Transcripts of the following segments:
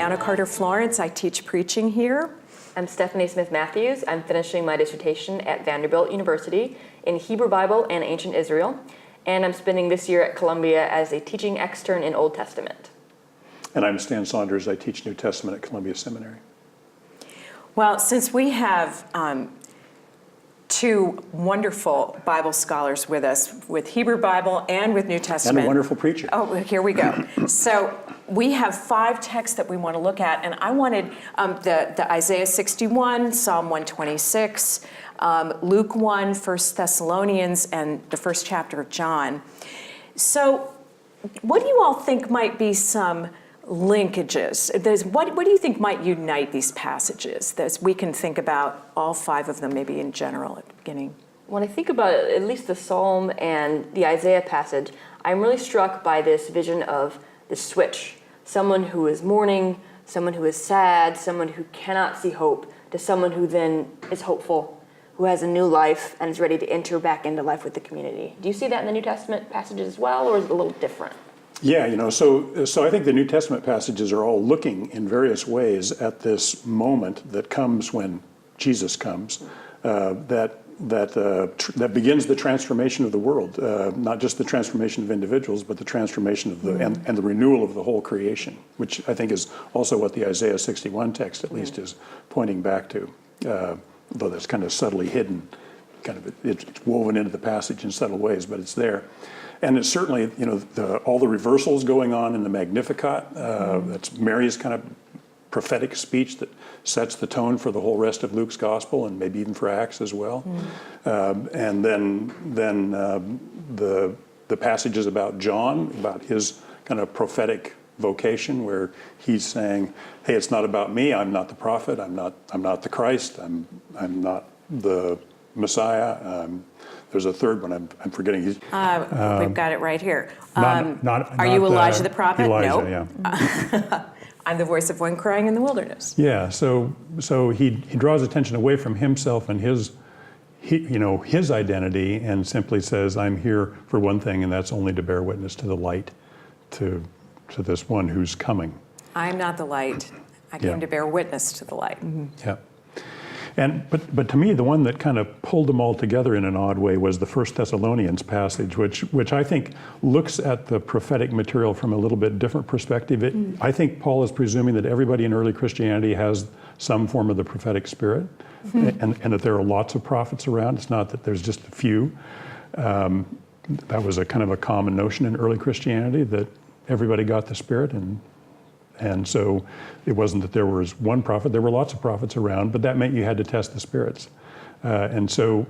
Anna Carter Florence. I teach preaching here. I'm Stephanie Smith-Matthews. I'm finishing my dissertation at Vanderbilt University in Hebrew Bible and Ancient Israel, and I'm spending this year at Columbia as a teaching extern in Old Testament. And I'm Stan Saunders. I teach New Testament at Columbia Seminary. Well, since we have two wonderful Bible scholars with us, with Hebrew Bible and with New Testament. And a wonderful preacher. Oh, here we go. So we have 5 texts that we want to look at, and I wanted the Isaiah 61, Psalm 126, Luke 1, 1 Thessalonians, and the first chapter of John. So what do you all think might be some linkages? What do you think might unite these passages? That we can think about all 5 of them maybe in general at the beginning. When I think about at least the Psalm and the Isaiah passage, I'm really struck by this vision of the switch. Someone who is mourning, someone who is sad, someone who cannot see hope, to someone who then is hopeful, who has a new life and is ready to enter back into life with the community. Do you see that in the New Testament passages as well, or is it a little different? Yeah, so I think the New Testament passages are all looking in various ways at this moment that comes when Jesus comes, that begins the transformation of the world, not just the transformation of individuals, but the transformation of the and the renewal of the whole creation, which I think is also what the Isaiah 61 text at least is pointing back to, though that's kind of subtly hidden, it's woven into the passage in subtle ways, but it's there. And it's certainly, all the reversals going on in the Magnificat. That's Mary's kind of prophetic speech that sets the tone for the whole rest of Luke's gospel and maybe even for Acts as well. And then the passages about John, about his kind of prophetic vocation, where he's saying, "Hey, it's not about me. I'm not the prophet. I'm not the Christ. I'm not the Messiah." There's a third one I'm forgetting. We've got it right here. Are you Elijah the prophet? Elijah, No. Yeah. I'm the voice of one crying in the wilderness. Yeah. So he draws attention away from himself and his identity, and simply says, "I'm here for one thing, and that's only to bear witness to the light, to this one who's coming." I'm not the light. I came to bear witness to the light. Yeah. But to me, the one that kind of pulled them all together in an odd way was the 1 Thessalonians passage, which I think looks at the prophetic material from a little bit different perspective. I think Paul is presuming that everybody in early Christianity has some form of the prophetic spirit, and that there are lots of prophets around. It's not that there's just a few. That was a kind of a common notion in early Christianity, that everybody got the Spirit, and so it wasn't that there was one prophet, there were lots of prophets around, but that meant you had to test the spirits. And so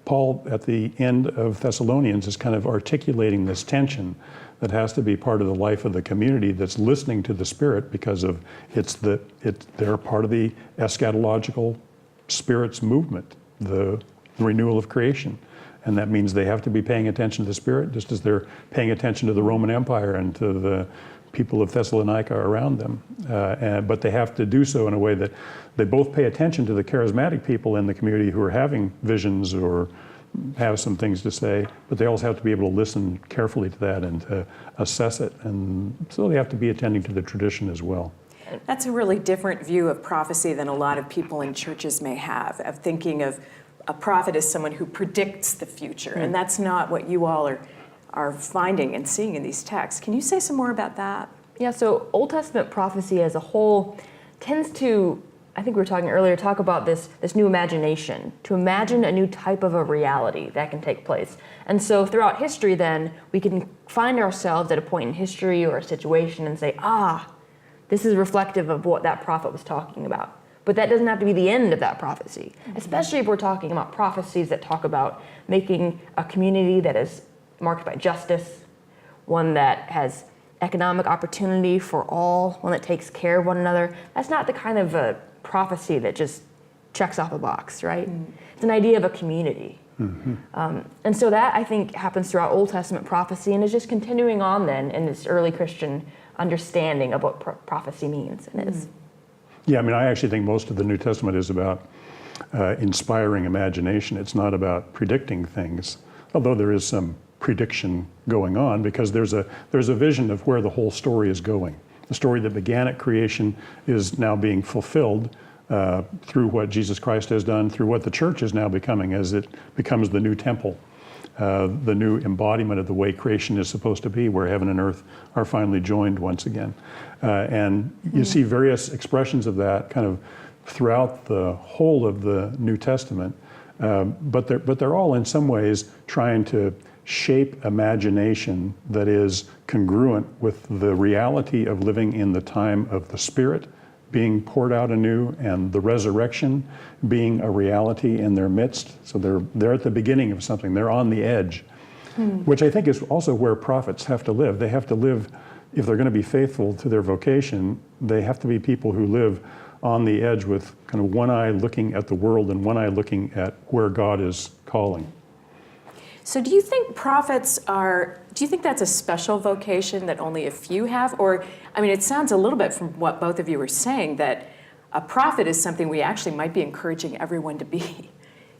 Paul, at the end of Thessalonians, is kind of articulating this tension that has to be part of the life of the community that's listening to the Spirit, because of they're part of the eschatological Spirit's movement, the renewal of creation. And that means they have to be paying attention to the Spirit, just as they're paying attention to the Roman Empire and to the people of Thessalonica around them. But they have to do so in a way that they both pay attention to the charismatic people in the community who are having visions or have some things to say, but they also have to be able to listen carefully to that and to assess it. And so they have to be attending to the tradition as well. That's a really different view of prophecy than a lot of people in churches may have, of thinking of a prophet as someone who predicts the future. And that's not what you all are finding and seeing in these texts. Can you say some more about that? Yeah, so Old Testament prophecy as a whole tends to, I think we were talking earlier, talk about this new imagination, to imagine a new type of a reality that can take place. And so throughout history then, we can find ourselves at a point in history or a situation and say, this is reflective of what that prophet was talking about. But that doesn't have to be the end of that prophecy, especially if we're talking about prophecies that talk about making a community that is marked by justice, one that has economic opportunity for all, one that takes care of one another. That's not the kind of a prophecy that just checks off a box, right? It's an idea of a community. And so that, I think, happens throughout Old Testament prophecy and is just continuing on then in this early Christian understanding of what prophecy means and is. Yeah, I mean, I actually think most of the New Testament is about inspiring imagination. It's not about predicting things, although there is some prediction going on, because there's a vision of where the whole story is going. the story that began at creation is now being fulfilled through what Jesus Christ has done, through what the church is now becoming as it becomes the new temple, the new embodiment of the way creation is supposed to be, where heaven and earth are finally joined once again. And you see various expressions of that kind of throughout the whole of the New Testament, but they're all in some ways trying to shape imagination that is congruent with the reality of living in the time of the Spirit being poured out anew and the resurrection being a reality in their midst. So they're at the beginning of something. They're on the edge, which I think is also where prophets have to live. They have to live, if they're going to be faithful to their vocation, they have to be people who live on the edge with kind of one eye looking at the world and one eye looking at where God is calling. So do you think do you think that's a special vocation that only a few have? Or, I mean, it sounds a little bit from what both of you were saying that a prophet is something we actually might be encouraging everyone to be.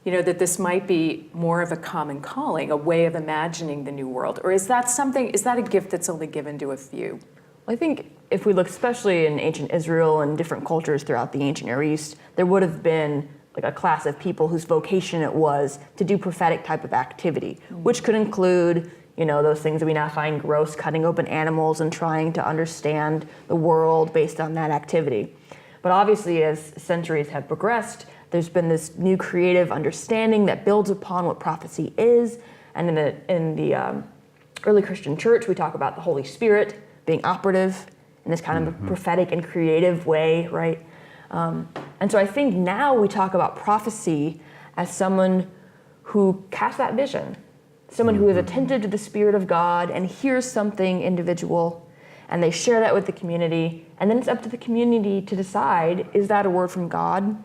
You know, that this might be more of a common calling, a way of imagining the new world. Or is that a gift that's only given to a few? Well, I think if we look especially in ancient Israel and different cultures throughout the ancient Near East, there would have been like a class of people whose vocation it was to do prophetic type of activity, which could include, you know, those things that we now find gross, cutting open animals and trying to understand the world based on that activity. But obviously, as centuries have progressed, there's been this new creative understanding that builds upon what prophecy is. And in the early Christian church, we talk about the Holy Spirit being operative in this kind of a prophetic and creative way, right? And so I think now we talk about prophecy as someone who casts that vision, someone who is attentive to the Spirit of God and hears something individual, and they share that with the community, and then it's up to the community to decide, is that a word from God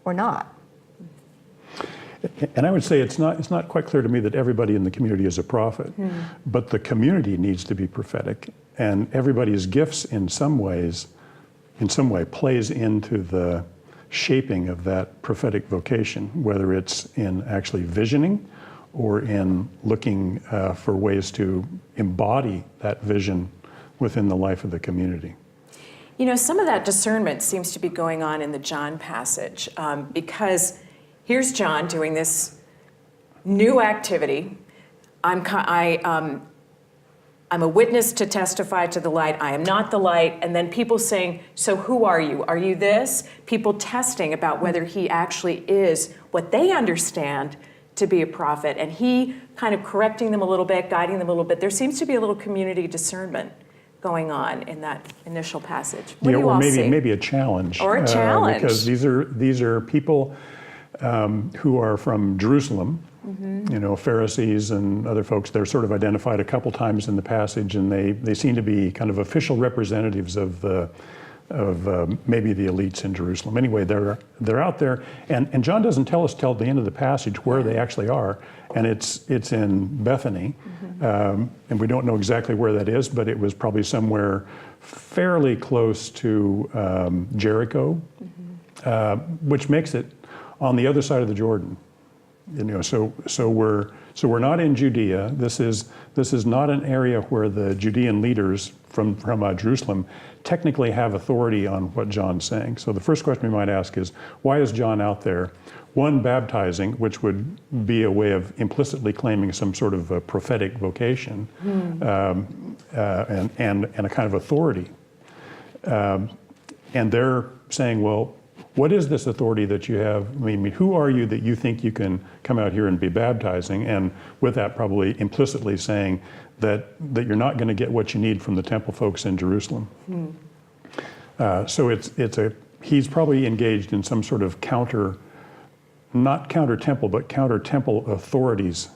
or not? And I would say it's not quite clear to me that everybody in the community is a prophet, but the community needs to be prophetic, and everybody's gifts in some way plays into the shaping of that prophetic vocation, whether it's in actually visioning or in looking for ways to embody that vision within the life of the community. You know, some of that discernment seems to be going on in the John passage, because here's John doing this new activity. I'm a witness to testify to the light. I am not the light. And then people saying, so who are you? Are you this? People testing about whether he actually is what they understand to be a prophet. And he kind of correcting them a little bit, guiding them a little bit. There seems to be a little community discernment going on in that initial passage. What do you all see? Maybe a challenge. Or a challenge. Because these are people who are from Jerusalem. You know, Pharisees and other folks, they're sort of identified a couple times in the passage, and they seem to be kind of official representatives of maybe the elites in Jerusalem. Anyway, they're out there, and John doesn't tell us till the end of the passage where they actually are, and it's in Bethany, and we don't know exactly where that is, but it was probably somewhere fairly close to Jericho, which makes it on the other side of the Jordan. You know, so we're not in Judea. This is not an area where the Judean leaders from Jerusalem technically have authority on what John's saying. So the first question we might ask is, why is John out there? One, baptizing, which would be a way of implicitly claiming some sort of a prophetic vocation, and a kind of authority. And they're saying, well, what is this authority that you have? I mean, who are you that you think you can come out here and be baptizing? And with that, probably implicitly saying that you're not going to get what you need from the temple folks in Jerusalem. So he's probably engaged in some sort of not counter temple, but counter temple authorities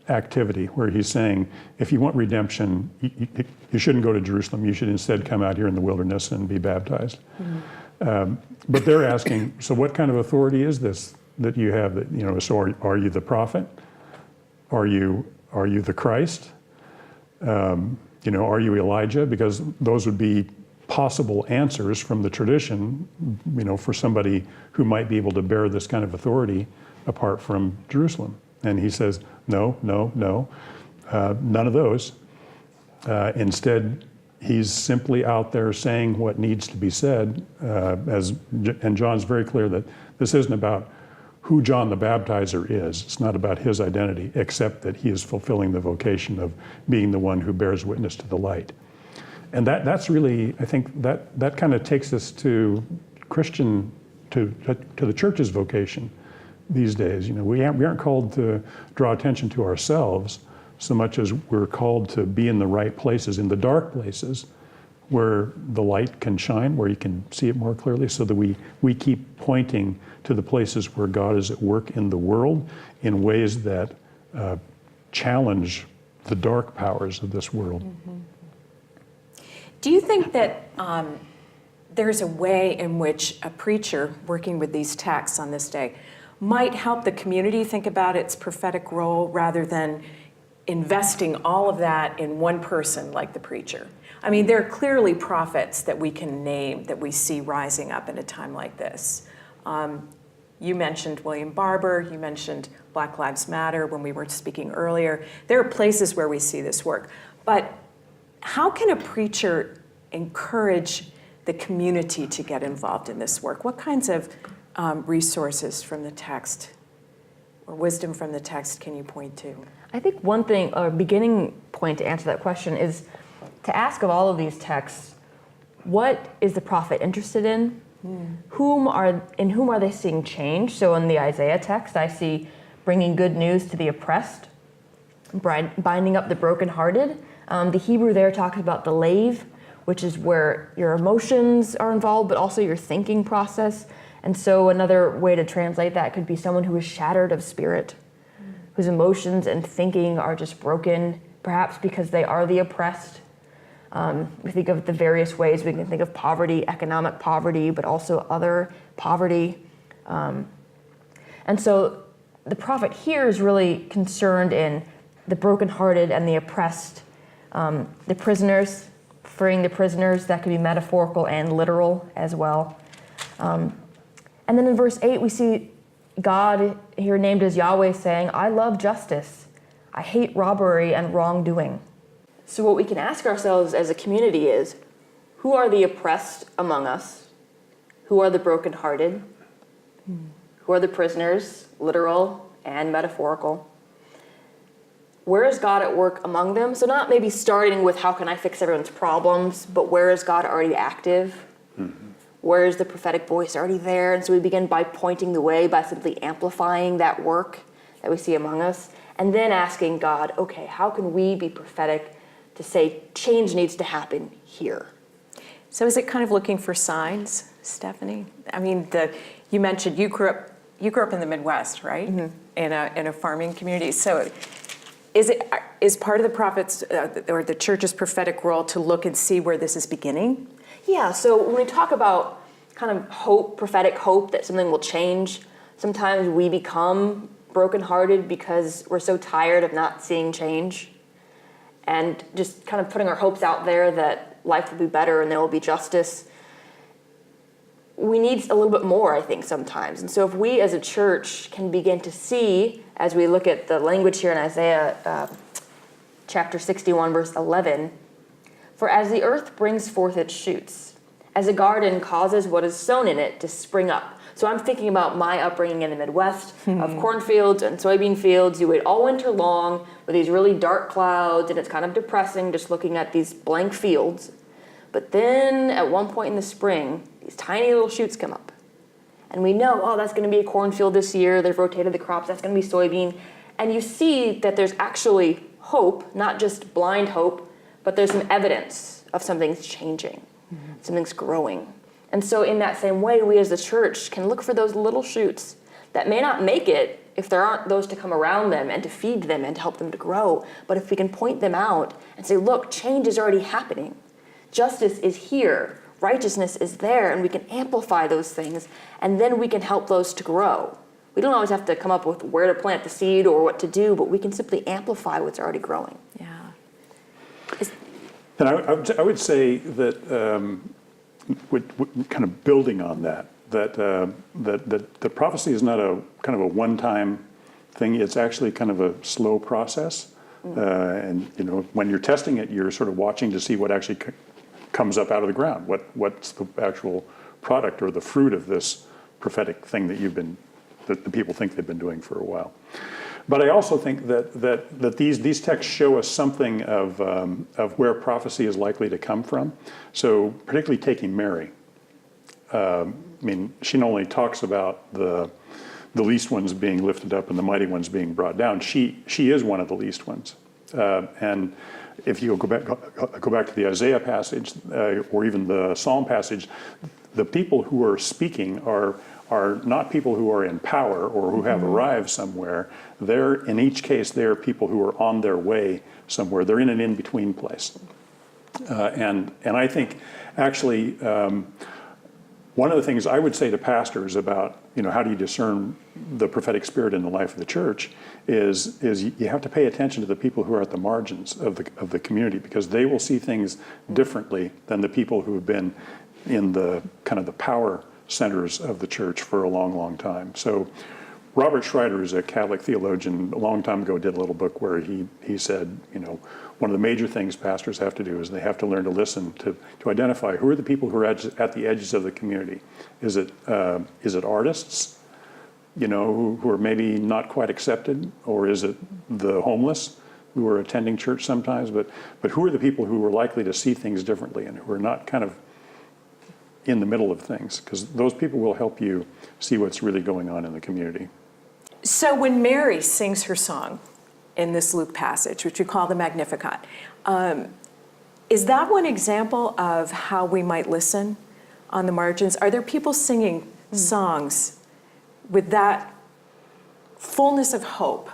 activity, where he's saying, if you want redemption, you shouldn't go to Jerusalem. You should instead come out here in the wilderness and be baptized. But they're asking, so what kind of authority is this that you have? That, you know, so are you the prophet? Are you the Christ? You know, are you Elijah? Because those would be possible answers from the tradition, you know, for somebody who might be able to bear this kind of authority apart from Jerusalem. And he says, no, none of those. Instead, He's simply out there saying what needs to be said, and John's very clear that this isn't about who John the Baptizer is. It's not about his identity, except that he is fulfilling the vocation of being the one who bears witness to the light. And that's really, I think, that kind of takes us to to the church's vocation these days. You know, we aren't called to draw attention to ourselves so much as we're called to be in the right places, in the dark places, where the light can shine, where you can see it more clearly, so that we keep pointing to the places where God is at work in the world in ways that challenge the dark powers of this world. Mm-hmm. Do you think that there's a way in which a preacher working with these texts on this day might help the community think about its prophetic role rather than investing all of that in one person like the preacher? I mean, there are clearly prophets that we can name that we see rising up in a time like this. You mentioned William Barber, you mentioned Black Lives Matter when we were speaking earlier. There are places where we see this work. But how can a preacher encourage the community to get involved in this work? What kinds of resources from the text or wisdom from the text can you point to? I think one thing, or beginning point to answer that question is to ask of all of these texts, what is the prophet interested in? In whom are they seeing change? So in the Isaiah text, I see bringing good news to the oppressed, binding up the brokenhearted. The Hebrew there talks about the lave, which is where your emotions are involved, but also your thinking process. And so another way to translate that could be someone who is shattered of spirit, whose emotions and thinking are just broken, perhaps because they are the oppressed. We think of the various ways we can think of poverty, economic poverty, but also other poverty. And so the prophet here is really concerned in the brokenhearted and the oppressed, the prisoners, freeing the prisoners. That could be metaphorical and literal as well. And then in verse 8, we see God here named as Yahweh saying, I love justice. I hate robbery and wrongdoing. So what we can ask ourselves as a community is, who are the oppressed among us? Who are the brokenhearted? Who are the prisoners, literal and metaphorical? Where is God at work among them? So not maybe starting with how can I fix everyone's problems, but where is God already active? Where is the prophetic voice already there? And so we begin by pointing the way, by simply amplifying that work that we see among us, and then asking God, okay, how can we be prophetic to say change needs to happen here? So is it kind of looking for signs, Stephanie? I mean, you mentioned you grew up in the Midwest, right? In a farming community. So is part of the prophet's or the church's prophetic role to look and see where this is beginning? Yeah, so when we talk about kind of hope, prophetic hope that something will change, sometimes we become brokenhearted because we're so tired of not seeing change and just kind of putting our hopes out there that life will be better and there will be justice. We need a little bit more, I think, sometimes. And so if we as a church can begin to see, as we look at the language here in Isaiah chapter 61, verse 11, for as the earth brings forth its shoots, as a garden causes what is sown in it to spring up. So I'm thinking about my upbringing in the Midwest of cornfields and soybean fields. You wait all winter long with these really dark clouds, and it's kind of depressing just looking at these blank fields. But then at one point in the spring, these tiny little shoots come up. And we know, oh, that's going to be a cornfield this year. They've rotated the crops. That's going to be soybean. And you see that there's actually hope, not just blind hope, but there's some evidence of something's changing, something's growing. And so in that same way, we as the church can look for those little shoots that may not make it if there aren't those to come around them and to feed them and to help them to grow. But if we can point them out and say, look, change is already happening. Justice is here. Righteousness is there. And we can amplify those things. And then we can help those to grow. We don't always have to come up with where to plant the seed or what to do, but we can simply amplify what's already growing. Yeah. And I would say that, kind of building on that the prophecy is not a kind of a one-time thing. It's actually kind of a slow process. And when you're testing it, you're sort of watching to see what actually comes up out of the ground. What's the actual product or the fruit of this prophetic thing that the people think they've been doing for a while. But I also think that these texts show us something of where prophecy is likely to come from. So particularly taking Mary. I mean, she not only talks about the least ones being lifted up and the mighty ones being brought down. She is one of the least ones. And if you go back to the Isaiah passage or even the Psalm passage, the people who are speaking are not people who are in power or who have arrived somewhere. In each case, they're people who are on their way somewhere. They're in an in-between place. And I think actually one of the things I would say to pastors about, how do you discern the prophetic spirit in the life of the church is you have to pay attention to the people who are at the margins of the community, because they will see things differently than the people who have been in the kind of the power centers of the church for a long, long time. So Robert Schreider is a Catholic theologian, a long time ago did a little book where he said, one of the major things pastors have to do is they have to learn to listen to identify who are the people who are at the edges of the community. Is it artists, who are maybe not quite accepted, or is it the homeless who are attending church sometimes? But who are the people who are likely to see things differently and who are not kind of in the middle of things? Because those people will help you see what's really going on in the community. So when Mary sings her song in this Luke passage, which we call the Magnificat, is that one example of how we might listen on the margins? Are there people singing songs with that fullness of hope?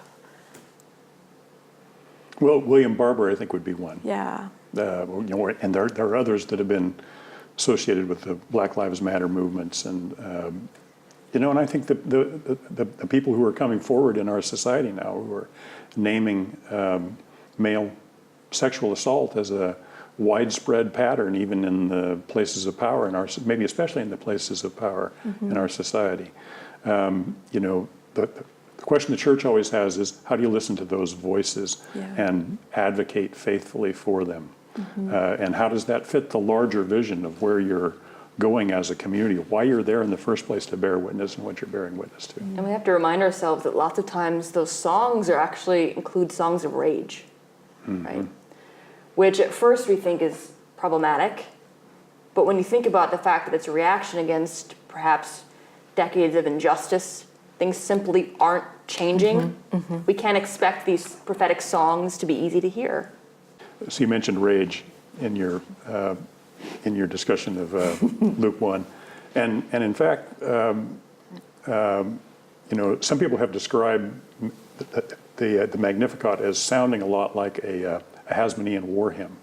Well, William Barber, I think, would be one. Yeah. And there are others that have been associated with the Black Lives Matter movements, and and I think the people who are coming forward in our society now, who are naming male sexual assault as a widespread pattern, even in the places of power maybe especially in the places of power in our society. The question the church always has is, how do you listen to those voices and advocate faithfully for them? And how does that fit the larger vision of where you're going as a community, why you're there in the first place to bear witness and what you're bearing witness to? And we have to remind ourselves that lots of times those songs include songs of rage, right? Which at first we think is problematic, but when you think about the fact that it's a reaction against perhaps decades of injustice, things simply aren't changing, we can't expect these prophetic songs to be easy to hear. So you mentioned rage in your discussion of Luke 1, and in fact, some people have described the Magnificat as sounding a lot like a Hasmonean war hymn.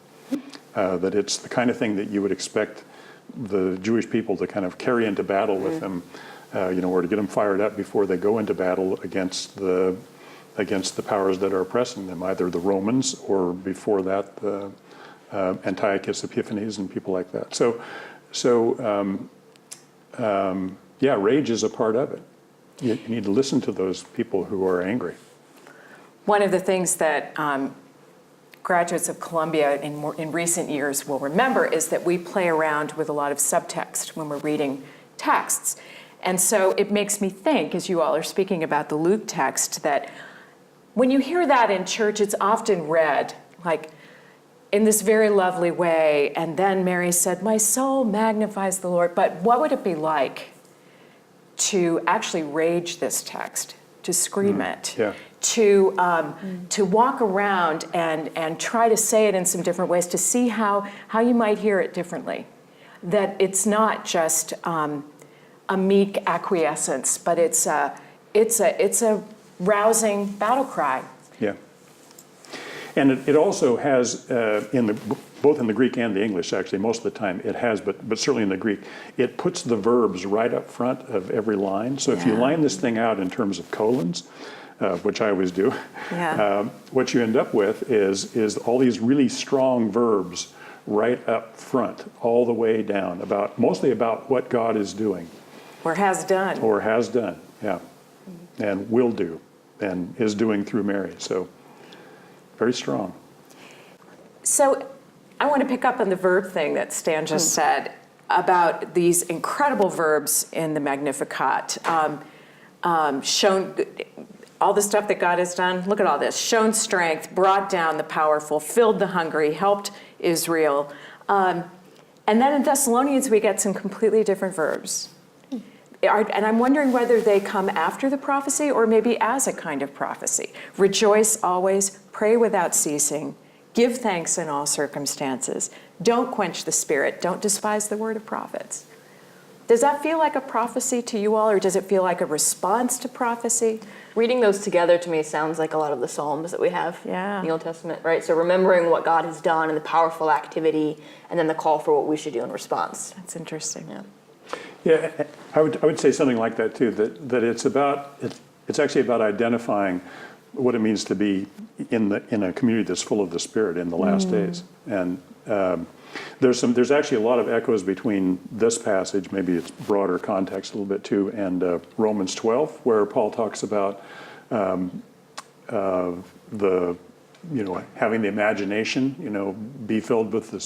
That it's the kind of thing that you would expect the Jewish people to kind of carry into battle with them, or to get them fired up before they go into battle against the powers that are oppressing them, either the Romans or before that the Antiochus Epiphanes and people like that. Rage is a part of it. You need to listen to those people who are angry. One of the things that graduates of Columbia in recent years will remember is that we play around with a lot of subtext when we're reading texts. And so it makes me think, as you all are speaking about the Luke text, that when you hear that in church, it's often read like in this very lovely way. And then Mary said, "My soul magnifies the Lord." But what would it be like to actually rage this text, to scream it, to walk around and try to say it in some different ways, to see how you might hear it differently? That it's not just a meek acquiescence, but it's a rousing battle cry. Yeah. And it also has, both in the Greek and the English, actually, most of the time it has, but certainly in the Greek, it puts the verbs right up front of every line. So if you line this thing out in terms of colons, which I always do, what you end up with is all these really strong verbs right up front, all the way down, mostly about what God is doing. Or has done. Or has done, yeah. And will do, and is doing through Mary. So very strong. So I want to pick up on the verb thing that Stan just said about these incredible verbs in the Magnificat. Shown all the stuff that God has done. Look at all this. Shown strength, brought down the powerful, filled the hungry, helped Israel. And then in Thessalonians, we get some completely different verbs. And I'm wondering whether they come after the prophecy or maybe as a kind of prophecy. Rejoice always, pray without ceasing, give thanks in all circumstances. Don't quench the spirit, don't despise the word of prophets. Does that feel like a prophecy to you all, or does it feel like a response to prophecy? Reading those together to me sounds like a lot of the Psalms that we have in the Old Testament, right? So remembering what God has done and the powerful activity, and then the call for what we should do in response. That's interesting. Yeah, I would say something like that too. That it's actually about identifying what it means to be in a community that's full of the Spirit in the last days. And there's actually a lot of echoes between this passage, maybe it's broader context a little bit too, and Romans 12, where Paul talks about having the imagination, be filled with the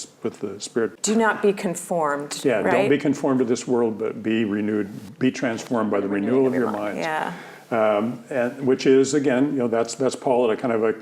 Spirit. Do not be conformed. Yeah, right? Don't be conformed to this world, but be renewed, be transformed by the renewal of your minds. Yeah. And which is again, that's Paul at a kind of a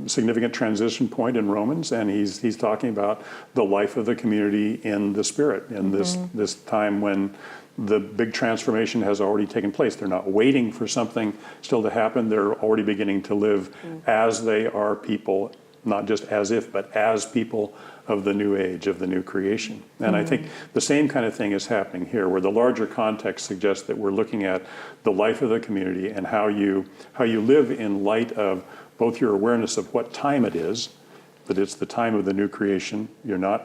significant transition point in Romans, and he's talking about the life of the community in the Spirit in this time when the big transformation has already taken place. They're not waiting for something still to happen. They're already beginning to live as they are people, not just as if, but as people of the new age, of the new creation. And I think the same kind of thing is happening here, where the larger context suggests that we're looking at the life of the community and how you live in light of both your awareness of what time it is, that it's the time of the new creation. You're no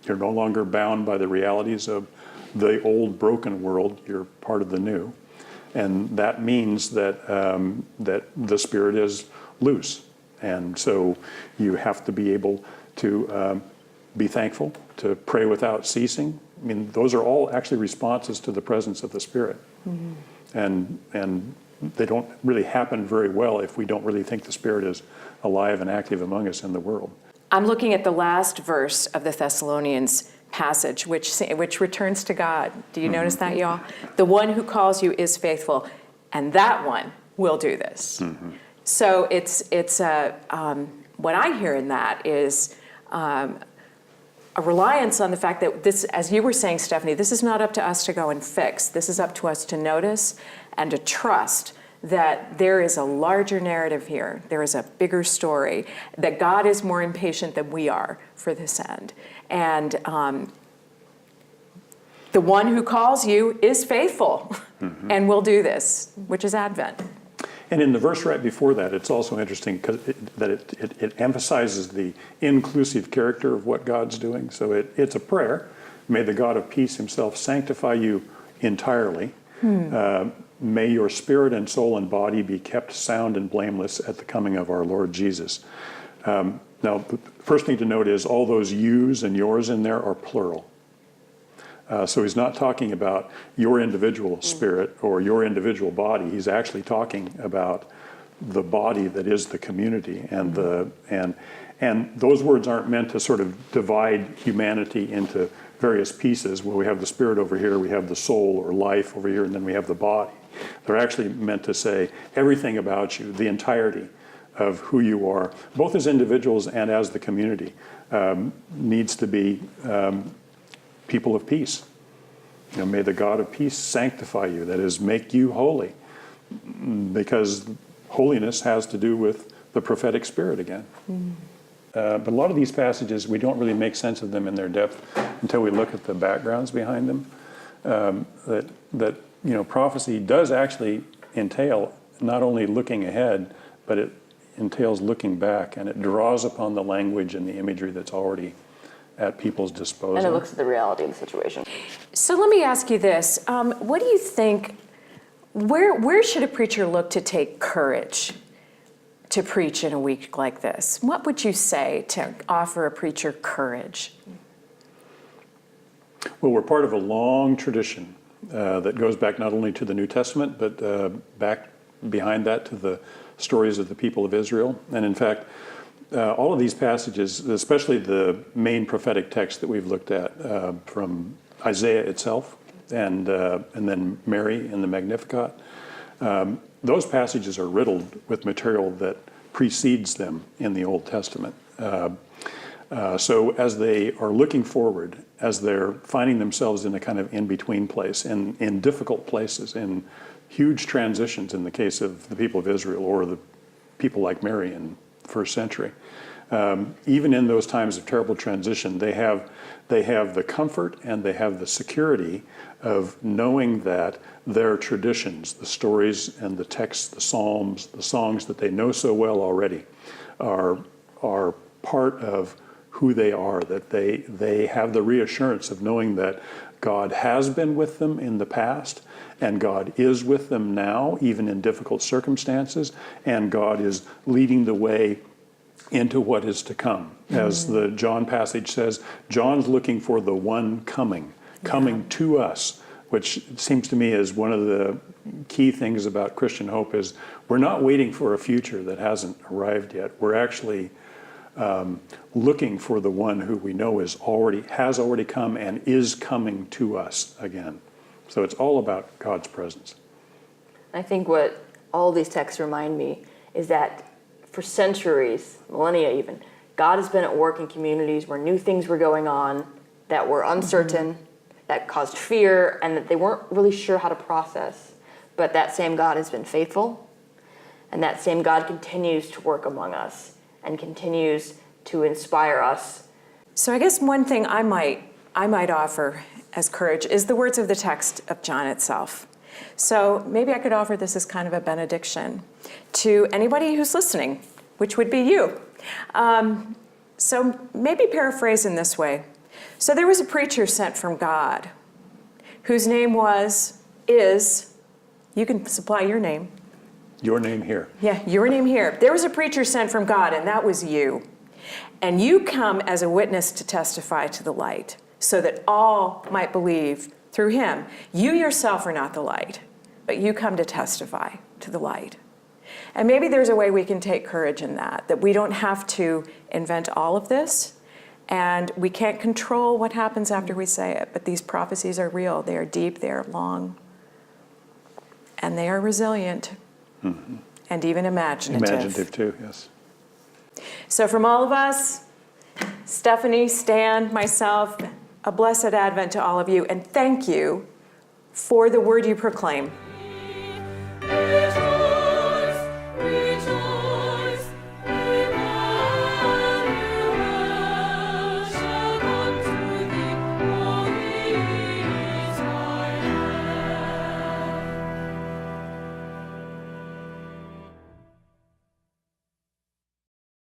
longer bound by the realities of the old broken world. You're part of the new. And that means that that the Spirit is loose. And so you have to be able to be thankful, to pray without ceasing. I mean, those are all actually responses to the presence of the Spirit. And they don't really happen very well if we don't really think the Spirit is alive and active among us in the world. I'm looking at the last verse of the Thessalonians passage, which returns to God. Do you notice that, y'all? The one who calls you is faithful, and that one will do this. So it's what I hear in that is a reliance on the fact that this, as you were saying, Stephanie, this is not up to us to go and fix. This is up to us to notice and to trust that there is a larger narrative here. There is a bigger story, that God is more impatient than we are for this end. And the one who calls you is faithful and will do this, which is Advent. And in the verse right before that, it's also interesting because it emphasizes the inclusive character of what God's doing. So it's a prayer. May the God of peace himself sanctify you entirely. May your spirit and soul and body be kept sound and blameless at the coming of our Lord Jesus. Now, the first thing to note is all those yous and yours in there are plural. So he's not talking about your individual spirit or your individual body. He's actually talking about the body that is the community, and those words aren't meant to sort of divide humanity into various pieces. Where we have the spirit over here, we have the soul or life over here, and then we have the body. They're actually meant to say everything about you, the entirety of who you are, both as individuals and as the community, needs to be people of peace. May the God of peace sanctify you, that is, make you holy, because holiness has to do with the prophetic spirit again. But a lot of these passages, we don't really make sense of them in their depth until we look at the backgrounds behind them. That prophecy does actually entail not only looking ahead, but it entails looking back, and it draws upon the language and the imagery that's already at people's disposal. And it looks at the reality of the situation. So let me ask you this. What do you think, where should a preacher look to take courage to preach in a week like this? What would you say to offer a preacher courage? Well, we're part of a long tradition that goes back not only to the New Testament, but back behind that to the stories of the people of Israel. And in fact, all of these passages, especially the main prophetic text that we've looked at from Isaiah itself, and then Mary in the Magnificat, those passages are riddled with material that precedes them in the Old Testament. So as they are looking forward, as they're finding themselves in a kind of in-between place, in difficult places, in huge transitions in the case of the people of Israel or the people like Mary in the first century, even in those times of terrible transition, they have the comfort and they have the security of knowing that their traditions, the stories and the texts, the psalms, the songs that they know so well already, are part of who they are, that they have the reassurance of knowing that God has been with them in the past, and God is with them now, even in difficult circumstances, and God is leading the way into what is to come. As the John passage says, John's looking for the one coming to us, which seems to me is one of the key things about Christian hope is we're not waiting for a future that hasn't arrived yet. We're actually looking for the one who we know has already come and is coming to us again. So it's all about God's presence. I think what all these texts remind me is that for centuries, millennia even, God has been at work in communities where new things were going on that were uncertain, that caused fear, and that they weren't really sure how to process. But that same God has been faithful, and that same God continues to work among us and continues to inspire us. So I guess one thing I might offer as courage is the words of the text of John itself. So maybe I could offer this as kind of a benediction to anybody who's listening, which would be you. So maybe paraphrase in this way. So there was a preacher sent from God whose name is, you can supply your name. Your name here. Yeah, your name here. There was a preacher sent from God, and that was you. And you come as a witness to testify to the light, so that all might believe through him. You yourself are not the light, but you come to testify to the light. And maybe there's a way we can take courage in that we don't have to invent all of this, and we can't control what happens after we say it, but these prophecies are real. They are deep, they are long, and they are resilient. Mm-hmm. And even imaginative. Imaginative too, yes. So from all of us, Stephanie, Stan, myself, a blessed Advent to all of you, and thank you for the word you proclaim.